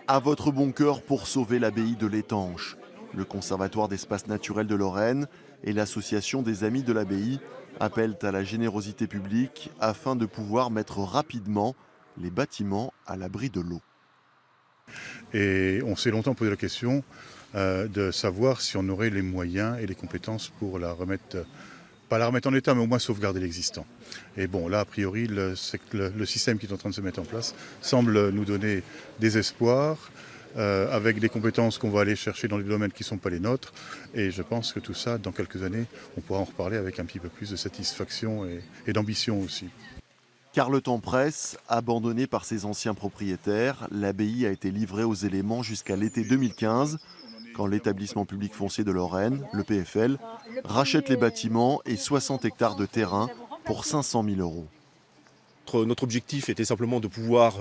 À votre bon cœur pour sauver l'abbaye de l'Étanche. Le Conservatoire d'espaces naturels de Lorraine et l'Association des Amis de l'Abbaye appellent à la générosité publique afin de pouvoir mettre rapidement les bâtiments à l'abri de l'eau. Et on s'est longtemps posé la question de savoir si on aurait les moyens et les compétences pour la remettre, pas la remettre en état, mais au moins sauvegarder l'existant. Et bon, là, a priori, le système qui est en train de se mettre en place semble nous donner des espoirs, avec des compétences qu'on va aller chercher dans des domaines qui ne sont pas les nôtres. Et je pense que tout ça, dans quelques années, on pourra en reparler avec un petit peu plus de satisfaction et d'ambition aussi. Car le temps presse, abandonnée par ses anciens propriétaires, l'abbaye a été livrée aux éléments jusqu'à l'été 2015, quand l'établissement public foncier de Lorraine, le PFL, rachète les bâtiments et 60 hectares de terrain pour 500 000 €. Notre objectif était simplement de pouvoir,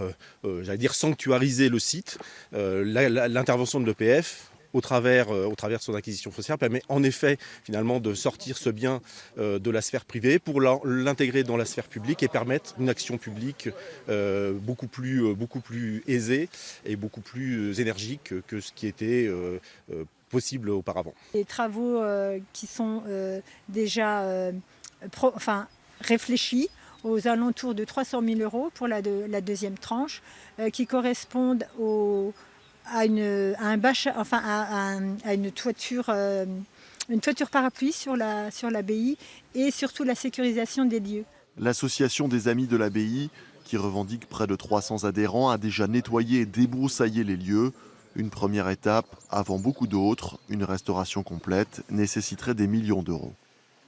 sanctuariser le site. L'intervention de l'EPF, au travers de son acquisition foncière, permet en effet finalement de sortir ce bien de la sphère privée pour l'intégrer dans la sphère publique et permettre une action publique beaucoup plus aisée et beaucoup plus énergique que ce qui était possible auparavant. Les travaux qui sont déjà réfléchis aux alentours de 300 000 € pour la deuxième tranche, qui correspondent à une toiture parapluie sur l'abbaye et surtout la sécurisation des lieux. L'association des Amis de l'Abbaye, qui revendique près de 300 adhérents, a déjà nettoyé et débroussaillé les lieux. Une première étape avant beaucoup d'autres, une restauration complète, nécessiterait des millions d'euros.